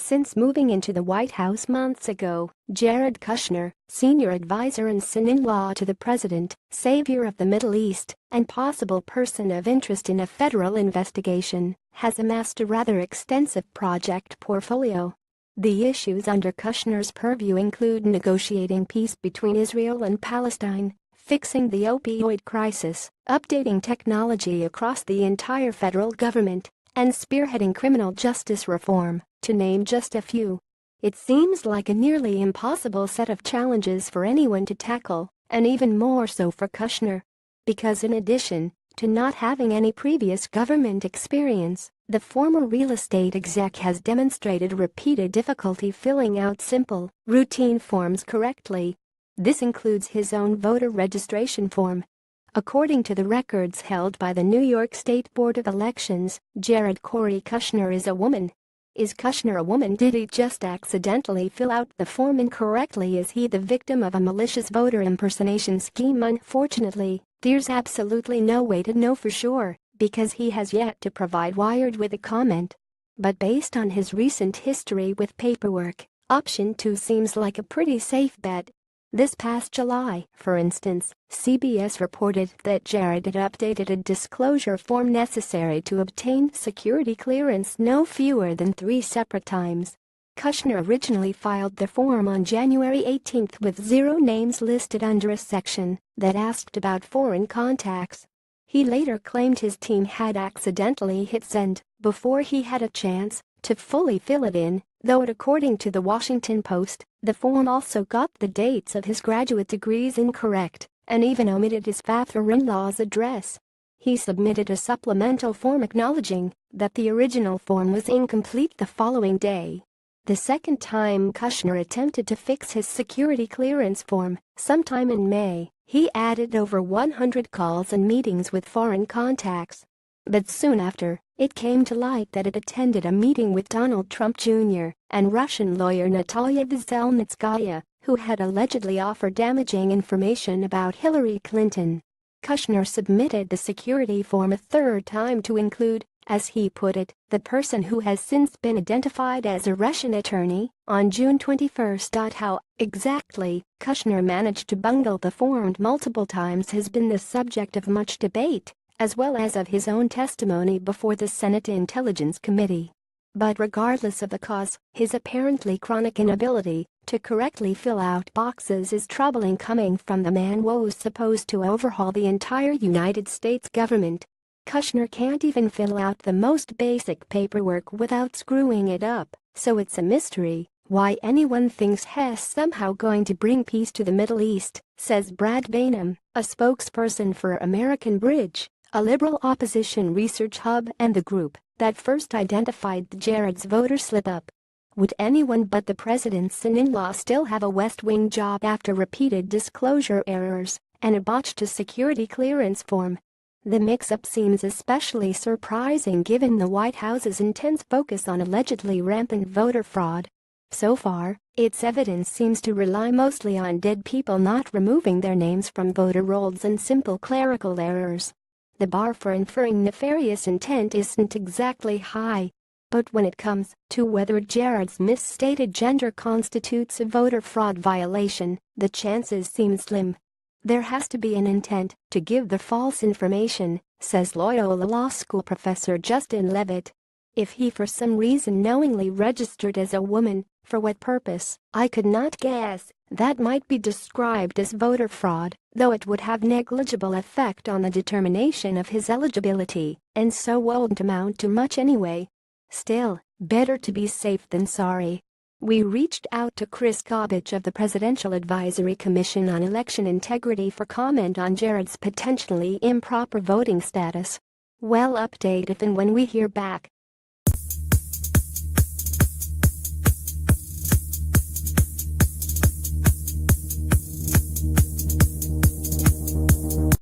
Since moving into the White House months ago, Jared Kushner, senior advisor and son-in-law to the president, savior of the Middle East, and possible person of interest in a federal investigation, has amassed a rather extensive project portfolio. The issues under Kushner's purview include negotiating peace between Israel and Palestine, fixing the opioid crisis, updating technology across the entire federal government, and spearheading criminal justice reform, to name just a few. It seems like a nearly impossible set of challenges for anyone to tackle, and even more so for Kushner. Because in addition to not having any previous government experience, the former real estate exec has demonstrated repeated difficulty filling out simple, routine forms correctly. This includes his own voter registration form. According to the records held by the New York State Board of Elections, Jared Corey Kushner is a woman. Is Kushner a woman? Did he just accidentally fill out the form incorrectly? Is he the victim of a malicious voter impersonation scheme? Unfortunately, there's absolutely no way to know for sure, because he has yet to provide Wired with a comment. But based on his recent history with paperwork, option 2 seems like a pretty safe bet. This past July, for instance, CBS reported that Jared had updated a disclosure form necessary to obtain security clearance no fewer than 3 separate times. Kushner originally filed the form on January 18 with 0 names listed under a section that asked about foreign contacts. He later claimed his team had accidentally hit send before he had a chance to fully fill it in, though according to the Washington Post, the form also got the dates of his graduate degrees incorrect and even omitted his father-in-law's address. He submitted a supplemental form acknowledging that the original form was incomplete the following day. The second time Kushner attempted to fix his security clearance form, sometime in May, he added over 100 calls and meetings with foreign contacts. But soon after, it came to light that it attended a meeting with Donald Trump Jr. and Russian lawyer Natalia Veselnitskaya, who had allegedly offered damaging information about Hillary Clinton. Kushner submitted the security form a third time to include, as he put it, the person who has since been identified as a Russian attorney, on June 21. How exactly Kushner managed to bungle the form multiple times has been the subject of much debate, as well as of his own testimony before the Senate Intelligence Committee. But regardless of the cause, his apparently chronic inability to correctly fill out boxes is troubling coming from the man who was supposed to overhaul the entire United States government. Kushner can't even fill out the most basic paperwork without screwing it up, so it's a mystery why anyone thinks he's somehow going to bring peace to the Middle East, says Brad Bainum, a spokesperson for American Bridge, a liberal opposition research hub and the group that first identified Jared's voter slip-up. Would anyone but the president's son-in-law still have a West Wing job after repeated disclosure errors and a botched security clearance form? The mix-up seems especially surprising given the White House's intense focus on allegedly rampant voter fraud. So far, its evidence seems to rely mostly on dead people not removing their names from voter rolls and simple clerical errors. The bar for inferring nefarious intent isn't exactly high. But when it comes to whether Jared's misstated gender constitutes a voter fraud violation, the chances seem slim. There has to be an intent to give the false information, says Loyola Law School professor Justin Levitt. If he for some reason knowingly registered as a woman, for what purpose, I could not guess. That might be described as voter fraud, though it would have negligible effect on the determination of his eligibility, and so won't amount to much anyway. Still, better to be safe than sorry. We reached out to Chris Gobbage of the Presidential Advisory Commission on Election Integrity for comment on Jared's potentially improper voting status. We'll update if and when we hear back.